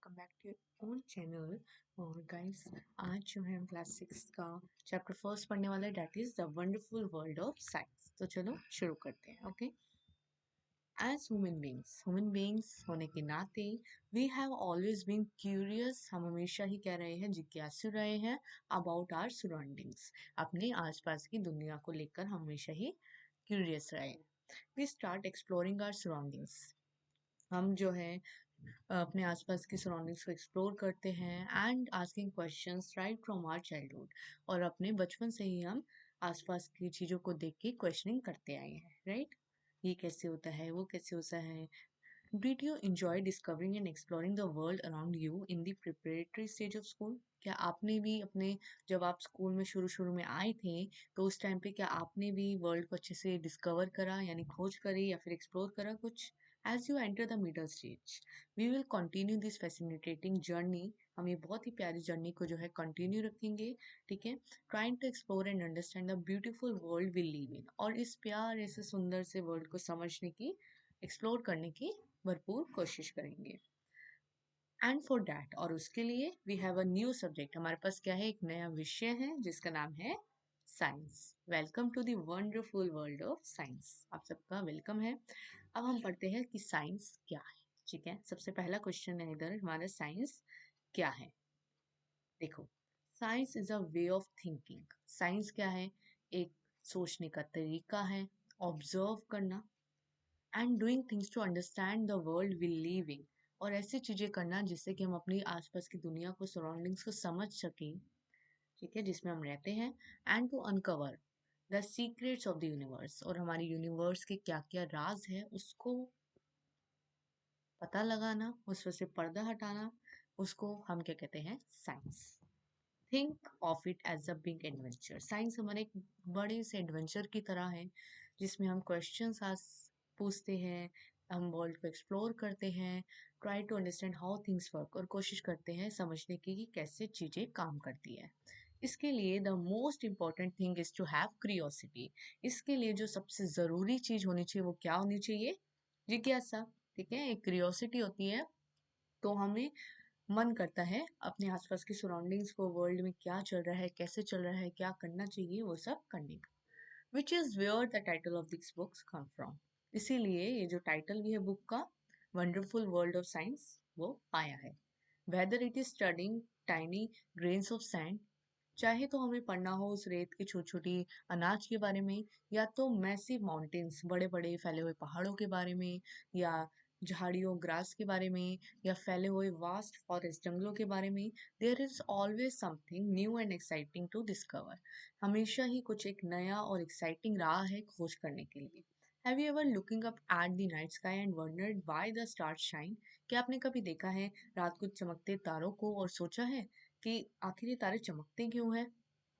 Welcome back to your own channel. और guys, आज जो है हम क्लास 6 का चैप्टर फर्स्ट पढ़ने वाले, that is the wonderful world of science. तो चलो शुरू करते हैं। ओके, एज ह्यूमन बींग्स होने के नाते we have always been curious. हम हमेशा ही कह रहे हैं, जिज्ञासु रहे हैं अबाउट आवर सराउंडिंग्स। अपने आसपास की दुनिया को लेकर हमेशा ही क्यूरियस रहे हैं। We start exploring our surroundings. हम जो है अपने आसपास की सराउंडिंग्स को एक्सप्लोर करते हैं and asking questions right from our childhood. और अपने बचपन से ही हम आसपास की चीज़ों को देख के क्वेश्चनिंग करते आए हैं, राइट? ये कैसे होता है, वो कैसे होता है। Did you enjoy discovering and exploring the world around you in the preparatory stage of school? क्या आपने भी अपने, जब आप स्कूल में शुरू शुरू में आए थे, तो उस टाइम पे क्या आपने भी वर्ल्ड को अच्छे से डिस्कवर करा, यानी खोज करी या फिर एक्सप्लोर करा कुछ? As you enter the middle stage we will continue this fascinating journey. हम ये बहुत ही प्यारी जर्नी को जो है कंटिन्यू रखेंगे, ठीक है? Trying to explore and understand the beautiful world we live in. और इस प्यारे से सुंदर से वर्ल्ड को समझने की, एक्सप्लोर करने की भरपूर कोशिश करेंगे। एंड फॉर डैट, और उसके लिए we have a new subject. हमारे पास क्या है, एक नया विषय है जिसका नाम है science. Welcome to the wonderful world of science. आप सबका वेलकम है। अब हम पढ़ते हैं कि साइंस क्या है, ठीक है? सबसे पहला क्वेश्चन है इधर हमारा, साइंस क्या है? देखो, science is a way of thinking. Science क्या है? एक सोचने का तरीका है, ऑब्जर्व करना, and doing things to understand the world we live in. और ऐसी चीजें करना जिससे कि हम अपनी आसपास की दुनिया को, सराउंडिंग्स को समझ सकें, ठीक है, जिसमें हम रहते हैं। And to uncover the secrets of the universe, और हमारी यूनिवर्स के क्या क्या राज है उसको पता लगाना, उस पर से पर्दा हटाना, उसको हम क्या कहते हैं, science. Think of it as a big adventure. Science हमारे एक बड़े से एडवेंचर की तरह है, जिसमें हम क्वेश्चंस पूछते हैं, हम वर्ल्ड को एक्सप्लोर करते हैं, try to understand how things work, और कोशिश करते हैं समझने की कि कैसे चीज़ें काम करती है। इसके लिए the most important thing is to have curiosity. इसके लिए जो सबसे ज़रूरी चीज़ होनी चाहिए वो क्या होनी चाहिए? जिज्ञासा, ठीक है? एक क्रियोसिटी होती है, तो हमें मन करता है अपने आसपास की सराउंडिंग्स को, वर्ल्ड में क्या चल रहा है, कैसे चल रहा है, क्या करना चाहिए, वो सब करने का। Which is where the title of this books come from. इसीलिए ये जो टाइटल भी है बुक का, वंडरफुल वर्ल्ड ऑफ साइंस, वो आया है। Whether it is studying tiny grains of sand, चाहे तो हमें पढ़ना हो उस रेत की छोटी छोटी अनाज के बारे में, या तो मैसिव माउंटेन्स, बड़े बड़े फैले हुए पहाड़ों के बारे में, या झाड़ियों ग्रास के बारे में, या फैले हुए वास्ट फॉरेस्ट जंगलों के बारे में, there is always something new and exciting to discover. हमेशा ही कुछ एक नया और एक्साइटिंग रहा है खोज करने के लिए। Have you ever looking up at the night sky and wondered why the stars shine? क्या आपने कभी देखा है रात को चमकते तारों को और सोचा है कि आखिर ये तारे चमकते क्यों हैं?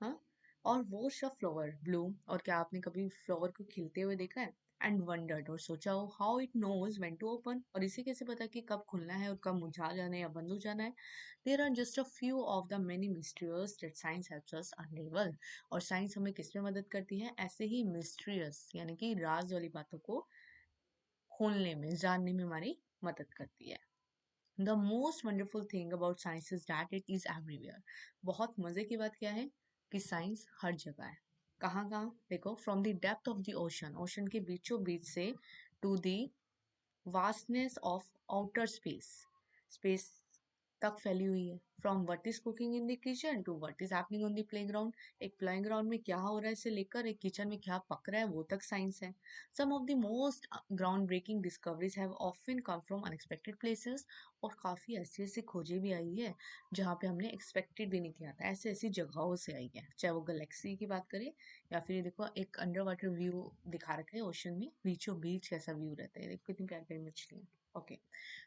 हाँ? और वॉच अ फ्लावर ब्लूम, और क्या आपने कभी फ्लावर को खिलते हुए देखा है? एंड वंडर्ड, और सोचा हो how it knows when to open, और इसे कैसे पता कि कब खुलना है और कब मुरझा जाना है या बंद हो जाना है? There are just a few of the many mysterious that science helps us unravel. और साइंस हमें किसमें मदद करती है? ऐसे ही मिस्ट्रियस, यानी कि राज वाली बातों को खोलने में, जानने में हमारी मदद करती है। The most wonderful thing about science is that it is everywhere. बहुत मजे की बात क्या है कि साइंस हर जगह है। कहाँ कहाँ? देखो, from the depth of the ocean, ocean के बीचों बीच से, to the vastness of outer space, space तक फैली हुई है। From what is cooking in the kitchen to what is happening on the playground, एक प्लेग्राउंड में क्या हो रहा है से लेकर एक किचन में क्या पक रहा है वो तक साइंस है। Some of the most ground breaking discoveries have often come from unexpected places. और काफ़ी ऐसी ऐसी खोजें भी आई है जहाँ पे हमने एक्सपेक्टेड भी नहीं किया था, ऐसी ऐसी जगहों से आई है, चाहे वो गैलेक्सी की बात करें, या फिर ये देखो एक अंडर वाटर व्यू दिखा रखा है, ओशन में बीचों बीच कैसा व्यू रहता है, देखो कितनी प्यारी प्यारी मछलियाँ। Okay,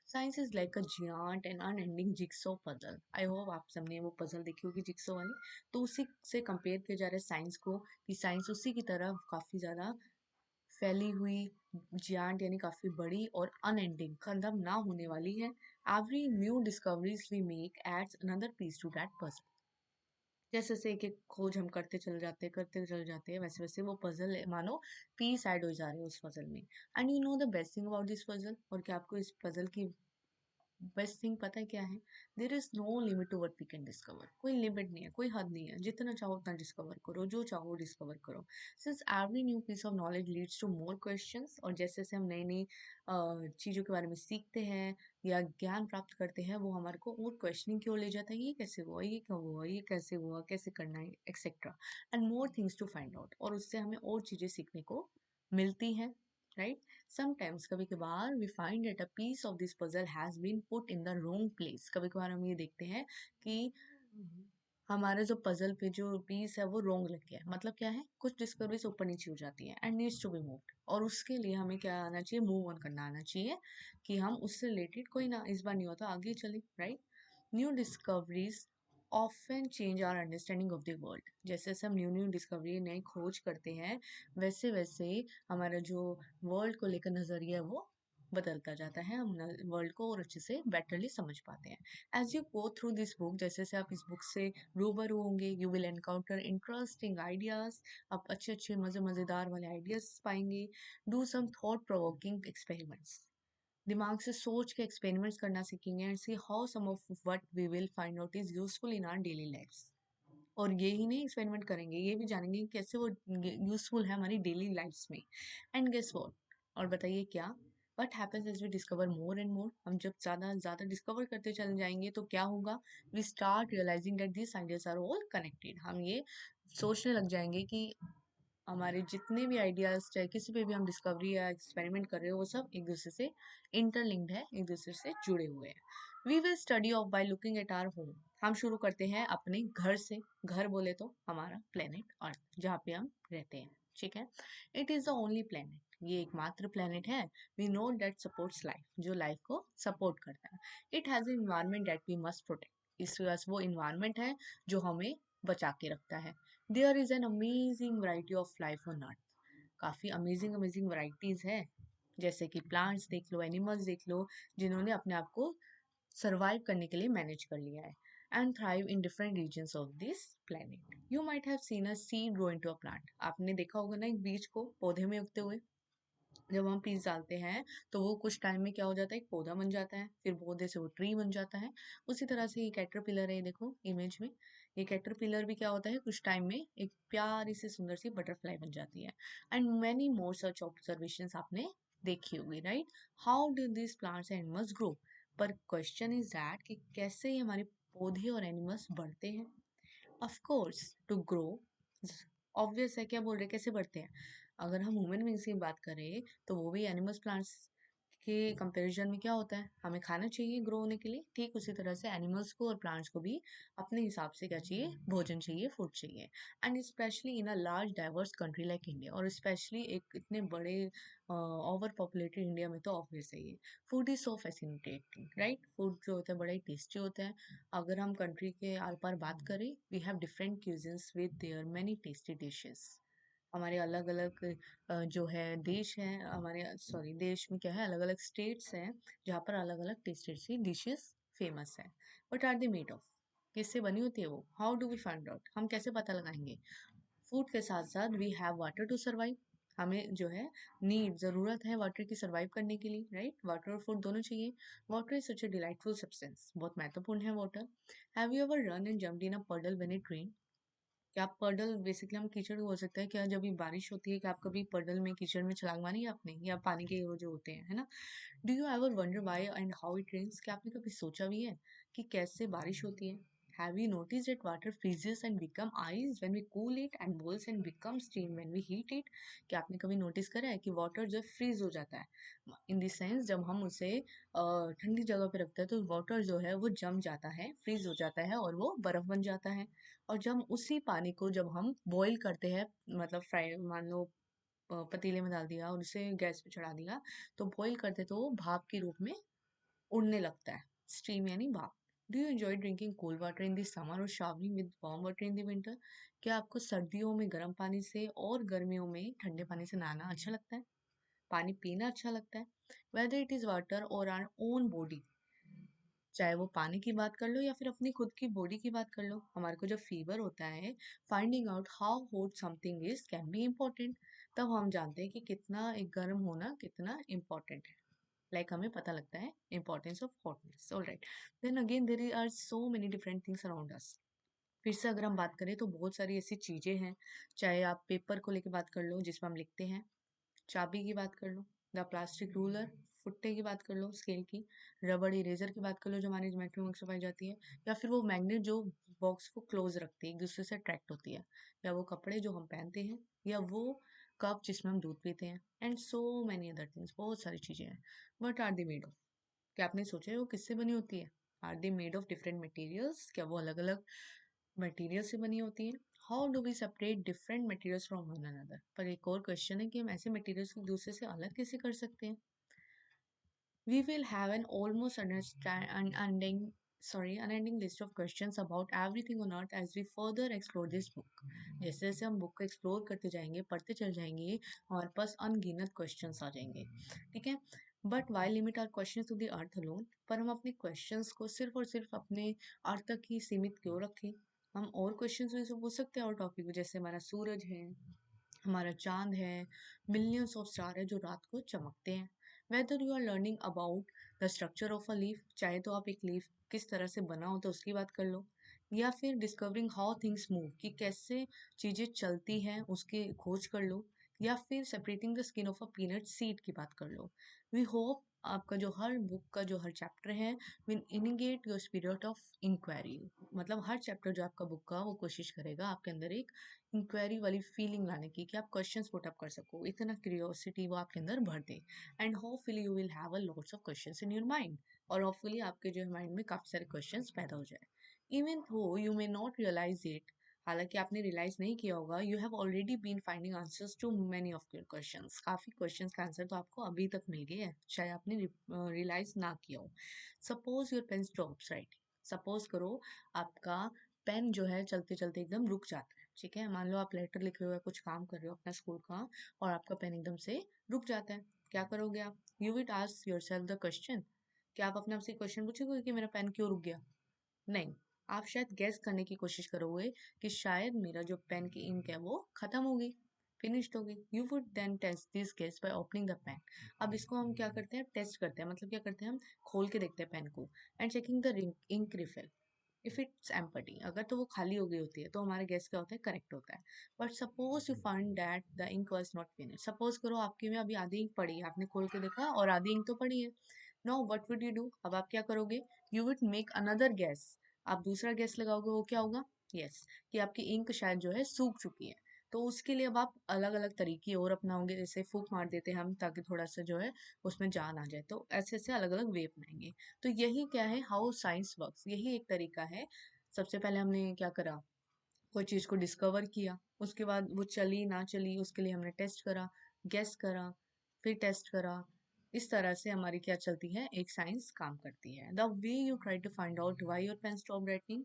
science is like a giant and unending jigsaw puzzle. I hope आप सबने वो पजल देखी होगी, जिक्सो वाली। तो उसी से कंपेयर किया जा रहा है साइंस को, कि साइंस उसी की तरह काफ़ी ज़्यादा फैली हुई, जियांट यानी काफ़ी बड़ी, और अनएंडिंग, खत्म ना होने वाली है। Every new discoveries we make adds another piece to that puzzle. जैसे जैसे एक एक खोज हम करते चल जाते हैं, वैसे वैसे वो पजल मानो पीस ऐड हो जा रहे हैं उस पजल में। And you know the best thing about this puzzle, और क्या आपको इस पजल की बेस्ट थिंग पता है क्या है? There is no limit to what we can discover. कोई लिमिट नहीं है, कोई हद नहीं है, जितना चाहो उतना डिस्कवर करो, जो चाहो डिस्कवर करो। Since every new piece of knowledge leads to more questions, और जैसे जैसे हम नई नई चीज़ों के बारे में सीखते हैं या ज्ञान प्राप्त करते हैं, वो हमारे को और क्वेश्चनिंग की ओर ले जाता है, ये कैसे हुआ, ये क्यों हुआ, ये कैसे हुआ, कैसे करना है, etcetera, and more things to find out, और उससे हमें और चीज़ें सीखने को मिलती हैं, राइट? समटाइम्स कभी कभार we find that a piece of this puzzle has been put in the wrong place. कभी कभार हम ये देखते हैं कि हमारा जो पजल पे जो पीस है वो रॉन्ग लग गया है। मतलब क्या है, कुछ डिस्कवरीज ऊपर नीचे हो जाती है and needs to be moved, और उसके लिए हमें क्या आना चाहिए, मूव ऑन करना आना चाहिए, कि हम उससे रिलेटेड कोई ना, इस बार नहीं होता आगे चले, right? New discoveries often change our understanding of the world. जैसे जैसे हम न्यू न्यू डिस्कवरी नई खोज करते हैं, वैसे वैसे हमारा जो वर्ल्ड को लेकर नजरिया है वो बदलता जाता है, हम वर्ल्ड को और अच्छे से बेटरली समझ पाते हैं। As you go through this book, जैसे जैसे आप इस बुक से रूबरू होंगे, you will encounter interesting ideas. आप अच्छे अच्छे मज़ेदार वाले आइडियाज पाएंगे। Do some thought provoking experiments, दिमाग से सोच के एक्सपेरिमेंट्स करना सीखेंगे, and see how some of what we will find out is useful in our daily lifes. और ये ही नहीं एक्सपेरिमेंट करेंगे, ये भी जानेंगे कि कैसे वो यूजफुल है हमारी डेली लाइफ्स में। एंड गेस व्हाट, और बताइए क्या, what happens as we discover more and more, हम जब ज़्यादा ज़्यादा डिस्कवर करते चले जाएंगे तो क्या होगा, we start realising that this ideas are all connected. हम ये सोचने लग जाएंगे कि हमारे जितने भी आइडियाज, चाहे किसी पे भी हम डिस्कवरी या एक्सपेरिमेंट कर रहे हो, वो सब एक दूसरे से इंटरलिंक्ड है, एक दूसरे से जुड़े हुए हैं। We will study of by looking at our home. हम शुरू करते हैं अपने घर से। घर बोले तो हमारा प्लेनेट अर्थ, जहाँ पे हम रहते हैं, ठीक है? It is the only planet, ये एकमात्र प्लेनेट है, we know that supports life, जो लाइफ को सपोर्ट करता है। It has an environment that we must protect, इसके पास वो इन्वायरमेंट है जो हमें बचा के रखता है। There is an amazing variety of life on earth, काफ़ी अमेजिंग अमेजिंग वैरायटीज़ है, जैसे कि प्लांट्स देख लो, एनिमल्स देख लो, जिन्होंने अपने आप को सर्वाइव करने के लिए मैनेज कर लिया है, and thrive in different regions of this planet. You might have seen a seed grow into a plant, आपने देखा होगा ना एक बीज को पौधे में उगते हुए। जब हम बीज डालते हैं तो वो कुछ टाइम में क्या हो जाता है, एक पौधा बन जाता है, फिर पौधे से वो ट्री बन जाता है। उसी तरह से ये कैटरपिलर है, ये देखो इमेज में, ये कैटरपिलर भी क्या होता है, कुछ टाइम में एक प्यारी सी सुंदर सी बटरफ्लाई बन जाती है। And many more such observation आपने देखी होगी, right? How do this plants and animals grow, पर क्वेश्चन इज दैट कि कैसे ये हमारे पौधे और एनिमल्स बढ़ते हैं। Of course to grow, obvious है, क्या बोल रहे हैं, कैसे बढ़ते हैं? अगर हम ह्यूमन बींग्स की बात करें तो वो भी एनिमल्स प्लांट्स के कंपैरिजन में क्या होता है, हमें खाना चाहिए ग्रो होने के लिए, ठीक उसी तरह से एनिमल्स को और प्लांट्स को भी अपने हिसाब से क्या चाहिए, भोजन चाहिए, फूड चाहिए। And specially in a large diverse country like India, और स्पेशली एक इतने बड़े ओवर पॉपुलेटेड इंडिया में तो ऑब्वियस है ये। Food is so fascinating, right? Food जो होता है बड़ा ही टेस्टी होता है। अगर हम कंट्री के आर पार बात करें, we have different cuisines with their many tasty dishes. हमारे अलग अलग जो है देश है, हमारे सॉरी देश में क्या है, अलग अलग स्टेट्स हैं जहाँ पर अलग अलग टेस्टी सी डिशेस फेमस है। What are they made of, किससे बनी होती है वो, how do we find out, हम कैसे पता लगाएंगे? फूड के साथ साथ we have water to survive, हमें जो है नीड, ज़रूरत है वाटर की सर्वाइव करने के लिए, राइट? वाटर और फूड दोनों चाहिए। Water is such a delightful substance, बहुत महत्वपूर्ण है water. Have you ever run and jumped in a puddle when it rain? क्या आप पडल, बेसिकली हम कीचड़ को बोल सकते हैं, क्या जब भी बारिश होती है, क्या आप कभी पडल में कीचड़ में छलांग मारी है आपने, या पानी के वो जो होते हैं, है ना? Do you ever wonder why and how it rains, क्या आपने कभी सोचा भी है कि कैसे बारिश होती है? Have you notice that water freezes and become ice when we cool it and boils and become steam when we heat it? क्या आपने कभी नोटिस करा है कि वाटर जो है फ्रीज हो जाता है, इन द सेंस जब हम उसे ठंडी जगह पे रखते हैं तो वाटर जो है वो जम जाता है, फ्रीज हो जाता है और वो बर्फ बन जाता है। और जब उसी पानी को जब हम बॉईल करते हैं, मतलब फ्राई मान लो पतीले में डाल दिया और उसे गैस पे चढ़ा दिया, तो बॉईल करते तो वो भाप के रूप में उड़ने लगता है, स्टीम यानी भाप। Do you enjoy drinking cold water in the summer और showering with warm water in the winter? क्या आपको सर्दियों में गर्म पानी से और गर्मियों में ठंडे पानी से नहाना अच्छा लगता है, पानी पीना अच्छा लगता है? वेदर इट इज वाटर और आवर ओन बॉडी, चाहे वो पानी की बात कर लो या फिर अपनी खुद की बॉडी की बात कर लो, हमारे को जब फीवर होता है, finding out how hot something is can be important. तब हम जानते हैं कि कितना एक गर्म होना कितना इम्पोर्टेंट है। लाइक हमें पता लगता है importance of hotness. Alright, then again there are so many different things around us. फिर से अगर हम बात करें तो बहुत सारी ऐसी चीजें हैं, चाहे आप पेपर को लेके बात कर लो जिसमें हम लिखते हैं, चाबी की बात कर लो, द प्लास्टिक रूलर, फुट्टे की बात कर लो, स्केल की, रबड़ इरेजर की बात कर लो जो हमारी ज्योमेट्री बॉक्स में पाई जाती है, या फिर वो मैग्नेट जो बॉक्स को क्लोज रखती है, एक दूसरे से अट्रैक्ट होती है, या वो कपड़े जो हम पहनते हैं, या वो कप जिसमें हम दूध पीते हैं, and so many other things, बहुत सारी चीजें हैं। What are they made of? क्या आपने सोचा है वो किससे बनी होती है? Are they made of different materials? क्या वो अलग अलग मटेरियल से बनी होती है? How do we separate different materials from one another? पर एक और क्वेश्चन है कि हम ऐसे मटेरियल्स को दूसरे से अलग कैसे कर सकते हैं? We will have an almost unending list of questions about everything on earth as we further explore this book. जैसे जैसे हम बुक को एक्सप्लोर करते जाएंगे, पढ़ते चल जाएंगे, हमारे पास अनगिनत क्वेश्चंस आ जाएंगे, ठीक है। But why limit our questions to the earth alone? पर हम अपने क्वेश्चंस को सिर्फ और सिर्फ अपने अर्थ तक ही सीमित क्यों रखें? हम और क्वेश्चंस भी तो पूछ सकते हैं और टॉपिक, जैसे हमारा सूरज है, हमारा चांद है, मिलियंस ऑफ स्टार है जो रात को चमकते हैं। Whether you are learning about the structure of a leaf, चाहे तो आप एक लीफ किस तरह से बना हो तो उसकी बात कर लो, या फिर डिस्कवरिंग हाउ थिंग्स मूव, कि कैसे चीजें चलती हैं उसकी खोज कर लो, या फिर separating the skin of a peanut seed की बात कर लो। वी होप आपका जो हर बुक का जो हर चैप्टर है विल इनिगेट योर स्पिरिट ऑफ इंक्वायरी, मतलब हर चैप्टर जो आपका बुक का वो कोशिश करेगा आपके अंदर एक इंक्वायरी वाली फीलिंग लाने की, कि आप क्वेश्चंस पुट अप कर सको, इतना क्यूरियोसिटी वो आपके अंदर भर दे, and hopefully you will have a lots of questions in your mind, और होपफुली आपके जो माइंड में काफी सारे क्वेश्चंस पैदा हो जाए। Even though you may not realise it, हालांकि आपने रियलाइज नहीं किया होगा, you have already been finding answers to many of your questions, काफी क्वेश्चंस का आंसर तो आपको अभी तक मिल गया है, शायद आपने रियलाइज ना किया हो। Suppose your pen stops writing, suppose करो आपका पेन जो है चलते चलते एकदम रुक जाता है, ठीक है। मान लो आप लेटर लिख रहे हो या कुछ काम कर रहे हो अपना स्कूल का, और आपका पेन एकदम से रुक जाता है, क्या करोगे आप? You will ask yourself the question, क्या आप अपने आप से क्वेश्चन पूछोगे कि मेरा पेन क्यों रुक गया? नहीं, आप शायद गैस करने की कोशिश करोगे कि शायद मेरा जो पेन की इंक है वो खत्म हो गई, फिनिश्ड हो गई। You would then test this guess by opening the pen. अब इसको हम क्या करते हैं, टेस्ट करते हैं, मतलब क्या करते हैं, हम खोल के देखते हैं पेन को, and checking the ink refill, if it's empty, अगर तो वो खाली हो गई होती है तो हमारा गेस क्या होता है, करेक्ट होता है। But suppose you find that the ink was not finish, suppose करो आपके में अभी आधी इंक पड़ी है, आपने खोल के देखा और आधी इंक तो पड़ी है। Now what would you do? अब आप क्या करोगे? You would make another gas, आप दूसरा गैस लगाओगे, वो क्या होगा? यस, कि आपकी इंक शायद जो है सूख चुकी है। तो उसके लिए अब आप अलग अलग तरीके और अपनाओगे, जैसे फूक मार देते हैं हम ताकि थोड़ा सा जो है उसमें जान आ जाए, तो ऐसे ऐसे अलग अलग वे अपनाएंगे। तो यही क्या है, हाउ साइंस वर्क्स, यही एक तरीका है। सबसे पहले हमने क्या करा, कोई चीज को डिस्कवर किया, उसके बाद वो चली ना चली उसके लिए हमने टेस्ट करा, गेस करा, फिर टेस्ट करा। इस तरह से हमारी क्या चलती है, एक साइंस काम करती है। The way you try to find out why your pen stop writing,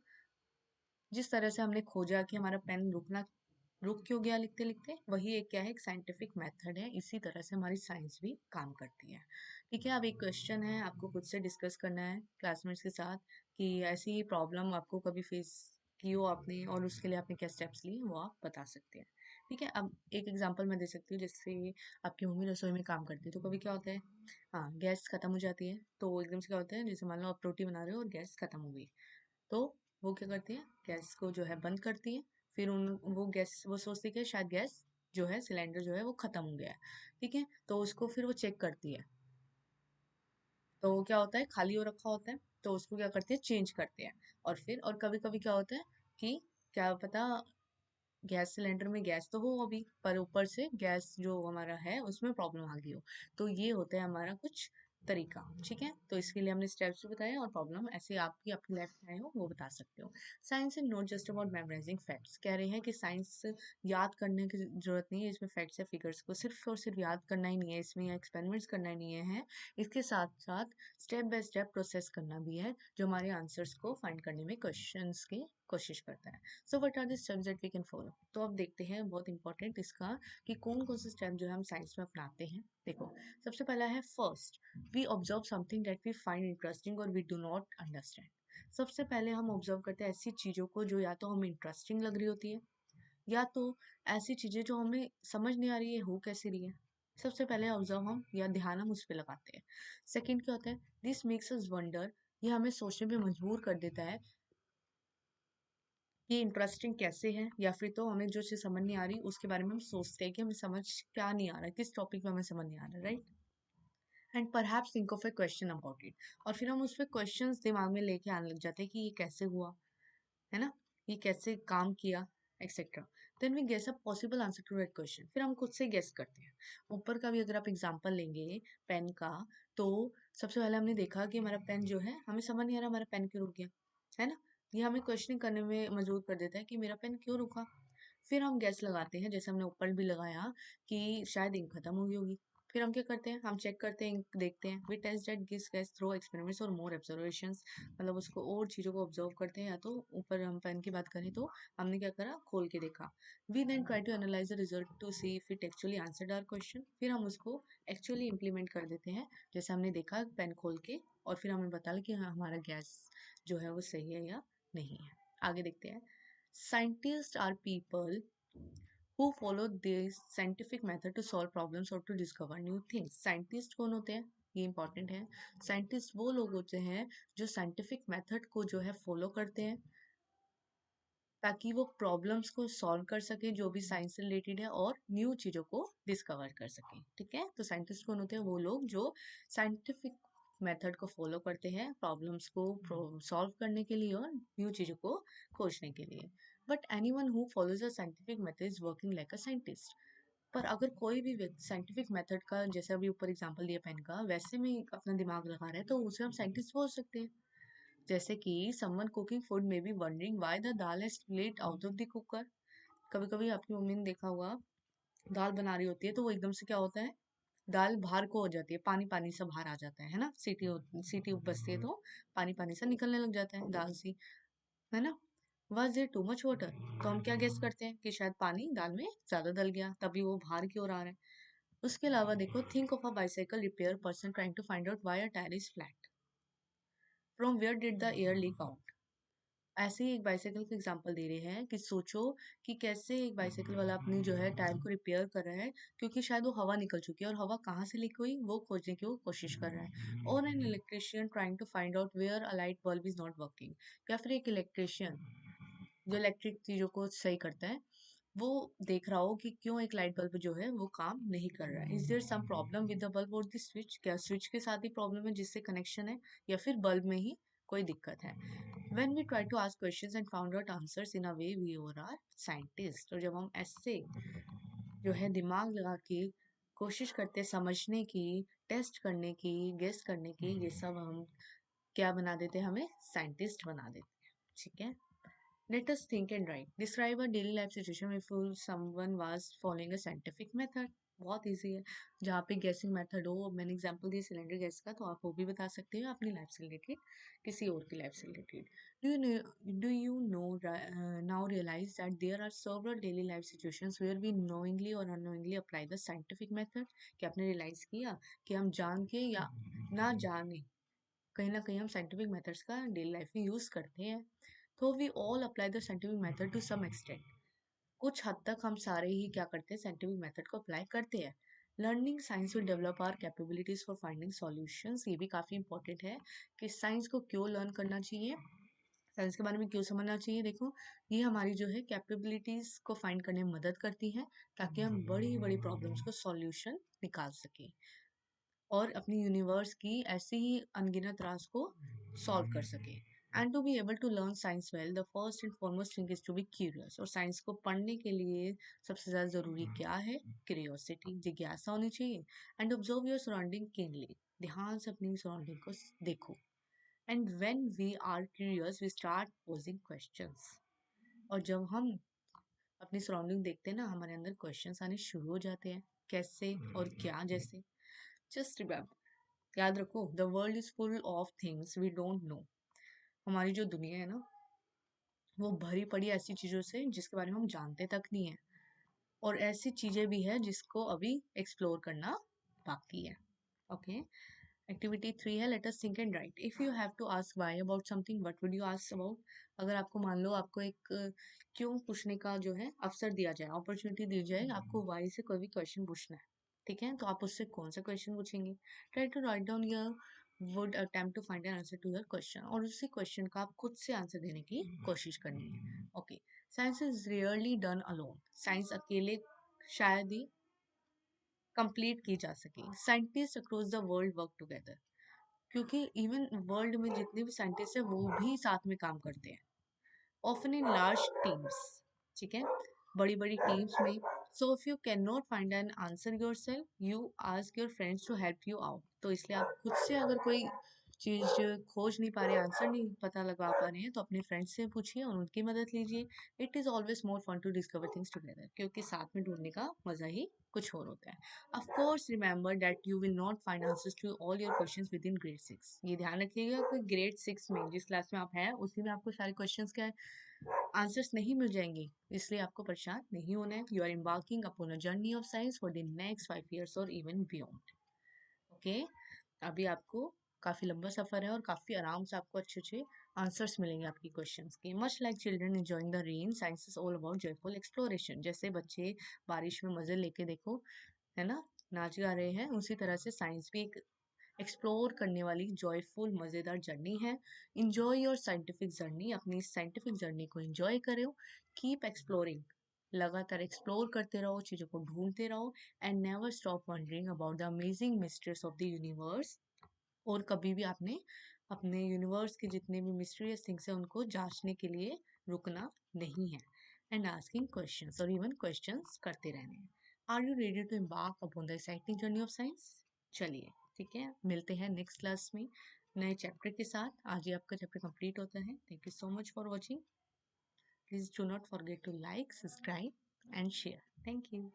जिस तरह से हमने खोजा कि हमारा पेन रुक क्यों गया लिखते लिखते, वही एक क्या है, एक साइंटिफिक मेथड है। इसी तरह से हमारी साइंस भी काम करती है, ठीक है। अब एक क्वेश्चन है, आपको खुद से डिस्कस करना है क्लासमेट्स के साथ, कि ऐसी प्रॉब्लम आपको कभी फेस की हो आपने, और उसके लिए आपने क्या स्टेप्स लिए, वो आप बता सकते हैं, ठीक है। अब एक एग्जांपल मैं दे सकती हूँ, जैसे आपकी मम्मी रसोई में काम करती है, तो कभी क्या होता है, हाँ गैस खत्म हो जाती है, तो एकदम से क्या होता है, जैसे मान लो आप रोटी बना रहे हो और गैस खत्म हो गई, तो वो क्या करती है, गैस को जो है बंद करती है। फिर उन वो गैस वो सोचती है कि शायद गैस जो है, सिलेंडर जो है वो खत्म हो गया है, ठीक है। तो उसको फिर वो चेक करती है, तो वो क्या होता है, खाली हो रखा होता है, तो उसको क्या करती है, चेंज करते हैं। और फिर और कभी कभी क्या होता है कि क्या पता गैस सिलेंडर में गैस तो हो अभी, पर ऊपर से गैस जो हमारा है उसमें प्रॉब्लम आ गई हो। तो ये होता है हमारा कुछ तरीका, ठीक है। तो इसके लिए हमने स्टेप्स भी बताए, और प्रॉब्लम ऐसे आपकी आपकी लाइफ में आए हो वो बता सकते हो। Science is not just about memorising facts, कह रहे हैं कि साइंस याद करने की जरूरत नहीं है, इसमें फैक्ट्स या फिगर्स को सिर्फ और सिर्फ याद करना ही नहीं है, इसमें एक्सपेरिमेंट्स करना ही नहीं है, इसके साथ साथ स्टेप बाय स्टेप प्रोसेस करना भी है, जो हमारे आंसर्स को फाइंड करने में क्वेश्चंस की कोशिश करता है। So what are the steps that we can follow? तो अब देखते हैं, बहुत इंपॉर्टेंट इसका, कि कौन कौन से स्टेप जो है हम साइंस में अपनाते हैं। देखो, सबसे पहला है first, we observe something that we find interesting और वी डू नॉट अंडरस्टैंड। सबसे पहले हम ऑब्जर्व करते हैं ऐसी चीजों को जो या तो हमें इंटरेस्टिंग लग रही होती है, या तो ऐसी चीजें जो हमें समझ नहीं आ रही है हो कैसे रही है। सबसे पहले ऑब्जर्व हम या ध्यान हम उस पर लगाते हैं। सेकंड क्या होता है, दिस मेक्स अस वंडर, ये हमें सोचने पे मजबूर कर देता है कि इंटरेस्टिंग कैसे है, या फिर तो हमें जो चीज़ समझ नहीं आ रही उसके बारे में हम सोचते हैं कि हमें समझ क्या नहीं आ रहा है, किस टॉपिक में हमें समझ नहीं आ रहा है, right. And perhaps think of A question about it, और फिर हम उस पर क्वेश्चन दिमाग में लेके आने लग जाते हैं कि ये कैसे हुआ, है ना, ये कैसे काम किया, etcetera. Then we guess a possible answer to that question, फिर हम खुद से गेस करते हैं। ऊपर का भी अगर आप एग्जांपल लेंगे पेन का, तो सबसे पहले हमने देखा कि हमारा पेन जो है, हमें समझ नहीं आ रहा हमारा पेन क्यों रुक गया, है ना। ये हमें क्वेश्चन करने में मजबूर कर देता है कि मेरा पेन क्यों रुका। फिर हम गैस लगाते हैं, जैसे हमने ऊपर भी लगाया कि शायद इंक खत्म हो गई होगी। फिर हम क्या करते हैं, हम चेक करते हैं, इंक देखते हैं। वी टेस्ट दैट गिस गैस थ्रो एक्सपेरिमेंट्स और मोर ऑब्जर्वेशंस, मतलब उसको और चीज़ों को ऑब्जर्व करते हैं। या तो ऊपर हम पेन की बात करें तो हमने क्या करा, खोल के देखा। We then try to analyse the result to see if it actually answered our question, फिर हम उसको एक्चुअली इम्प्लीमेंट कर देते हैं, जैसे हमने देखा पेन खोल के, और फिर हमें बता कि हाँ हमारा गैस जो है वो सही है या नहीं है। आगे देखते हैं। Scientist are people who follow this scientific method to solve problems or to discover new things। Scientist कौन होते हैं, ये इंपॉर्टेंट है। साइंटिस्ट वो लोग होते हैं जो साइंटिफिक मेथड को जो है फॉलो करते हैं, ताकि वो प्रॉब्लम्स को सॉल्व कर सके जो भी साइंस से रिलेटेड है, और न्यू चीज़ों को डिस्कवर कर सके। ठीक है, तो साइंटिस्ट कौन होते हैं, वो लोग जो साइंटिफिक मेथड को फॉलो करते हैं प्रॉब्लम्स को सॉल्व करने के लिए और न्यू चीज़ों को खोजने के लिए। But any one who follows a scientific method is working like a scientist. पर अगर कोई भी व्यक्ति साइंटिफिक मेथड का, जैसे अभी ऊपर एग्जांपल दिया पेन का, वैसे में अपना दिमाग लगा रहा है, तो उसे हम साइंटिस्ट बोल सकते हैं। जैसे कि समवन कुकिंग फूड में be wondering why the dal has slit out of the cooker. कभी कभी आपकी मम्मी ने देखा होगा, दाल बना रही होती है तो वो एकदम से क्या होता है, दाल बाहर को हो जाती है, पानी पानी सा बाहर आ जाता है ना, सीटी बजती है तो पानी पानी सा निकलने लग जाता है दाल सी, है ना। Was there too much water, तो हम क्या गेस करते हैं कि शायद पानी दाल में ज्यादा डल गया, तभी वो बाहर की ओर आ रहा है। उसके अलावा देखो, think of a bicycle repair person trying to find out why a tyre is flat, from where did the air leak out. ऐसे ही एक बाइसाइकिल का एग्जांपल दे रहे हैं कि सोचो कि कैसे एक बाइसाइकिल वाला अपनी जो है टायर को रिपेयर कर रहा है, क्योंकि शायद वो हवा निकल चुकी है, और हवा कहाँ से लीक हुई वो खोजने की वो कोशिश कर रहा है। और an electrician trying to find out where a light bulb is not working, या फिर एक इलेक्ट्रिशियन जो इलेक्ट्रिक चीजों को सही करता है, वो देख रहा हो कि क्यों एक लाइट बल्ब जो है वो काम नहीं कर रहा है। Is there some problem with the bulb और द स्विच, क्या स्विच के साथ ही प्रॉब्लम है जिससे कनेक्शन है, या फिर बल्ब में ही कोई दिक्कत है। When we try to ask questions and found out answers in a way, we are scientists। तो जब हम ऐसे जो है दिमाग लगा के कोशिश करते हैं समझने की, टेस्ट करने की, गेस करने की, ये सब हम क्या बना देते हैं, हमें साइंटिस्ट बना देते हैं। ठीक है। Let us think and write. Describe a daily life situation if someone was following a scientific method। बहुत इजी है, जहाँ पे गैसिंग मेथड हो। मैंने एग्जांपल दिया सिलेंडर गैस का, तो आप वो भी बता सकते हो अपनी लाइफ से रिलेटेड, किसी और की लाइफ से related. Do you know now realise that there are several daily life situations where we knowingly or unknowingly apply the scientific method। कि आपने रियलाइज किया कि हम जान के या ना जाने कहीं ना कहीं हम साइंटिफिक मेथड्स का डेली लाइफ में यूज करते हैं। तो we all apply the scientific method to some extent. कुछ हद तक हम सारे ही क्या करते हैं, साइंटिफिक मेथड को अप्लाई करते हैं। Learning science will develop our capabilities for finding solutions. ये भी काफी इंपॉर्टेंट है कि साइंस को क्यों लर्न करना चाहिए, साइंस के बारे में क्यों समझना चाहिए। देखो, ये हमारी जो है कैपेबिलिटीज को फाइंड करने में मदद करती है, ताकि हम बड़ी बड़ी प्रॉब्लम्स को सॉल्यूशन निकाल सके, और अपनी यूनिवर्स की ऐसी ही अनगिनत राज को सॉल्व कर सके। And to be able to learn science well, the first and foremost thing is to be curious. और साइंस को पढ़ने के लिए सबसे ज़्यादा ज़रूरी क्या है, क्यूरियोसिटी, जिज्ञासा होनी चाहिए। And observe your surrounding keenly, ध्यान से अपनी सराउंडिंग को देखो। And when we are curious we start posing questions. और जब हम अपनी सराउंडिंग देखते हैं ना, हमारे अंदर क्वेश्चंस आने शुरू हो जाते हैं, कैसे और क्या जैसे। जस्ट रिमेम्बर, याद रखो, the world is full of things we don't know. हमारी जो दुनिया है ना, वो भरी पड़ी ऐसी चीजों से जिसके बारे में हम जानते तक नहीं है, और ऐसी चीजें भी है जिसको अभी एक्सप्लोर करना बाकी है। ओके। एक्टिविटी 3 है, let us think and write. If you have to ask why about something, what would you ask about. अगर आपको मान लो आपको एक क्यों पूछने का जो है अवसर दिया जाए, अपॉर्चुनिटी दी जाए, आपको व्हाई से कोई भी क्वेश्चन पूछना है, ठीक है, तो आप उससे कौन सा क्वेश्चन पूछेंगे? Try to write down your would attempt to find an answer to your question, और उसी क्वेश्चन का आप खुद से आंसर देने की कोशिश करनी है। Okay, science is rarely done alone, science अकेले शायद ही कंप्लीट की जा सके। Scientist across the world work together, क्योंकि इवन वर्ल्ड में जितने भी साइंटिस्ट हैं वो भी साथ में काम करते हैं, ऑफन इन लार्ज टीम्स, ठीक है, बड़ी बड़ी टीम्स में। So if you can not find an answer yourself, you ask your friends to help you out. तो इसलिए आप खुद से अगर कोई चीज खोज नहीं पा रहे, आंसर नहीं पता लगा पा रहे हैं, तो अपने फ्रेंड्स से पूछिए और उनकी मदद लीजिए। It is always more fun to discover things together, क्योंकि साथ में ढूंढने का मजा ही कुछ और होता है। Of course remember that you will not find answers to all your questions within grade 6। ये ध्यान रखिएगा कि ग्रेड 6 में जिस क्लास में आप हैं उसी में आपको सारे क्वेश्चंस क्या आंसर्स नहीं मिल जाएंगे, इसलिए आपको परेशान नहीं होना है। You are embarking upon a journey of science for the next 5 years or even beyond. Okay, अभी आपको काफी लंबा सफर है और काफी आराम से आपको अच्छे अच्छे आंसर्स मिलेंगे आपकी क्वेश्चंस के। Much like children enjoying the rain, science is all about joyful exploration. जैसे बच्चे बारिश में मजे लेके देखो, है ना, नाच गा रहे हैं, उसी तरह से साइंस भी एक एक्सप्लोर करने वाली जॉयफुल मज़ेदार जर्नी है। इंजॉय योर साइंटिफिक जर्नी, अपनी साइंटिफिक जर्नी को इंजॉय करो। कीप एक्सप्लोरिंग, लगातार एक्सप्लोर करते रहो, चीज़ों को ढूंढते रहो। And never stop wondering about the amazing mysteries of the universe. और कभी भी आपने अपने यूनिवर्स के जितने भी मिस्टीरियस थिंग्स हैं उनको जांचने के लिए रुकना नहीं है। एंड आस्किंग क्वेश्चंस, और इवन क्वेश्चंस करते रहने हैं। Are you ready to embark upon the exciting journey of science? चलिए, ठीक है, मिलते हैं नेक्स्ट क्लास में नए चैप्टर के साथ। आज ही आपका चैप्टर कंप्लीट होता है। Thank you so much for watching. Please do not forget to like, subscribe and share. Thank you.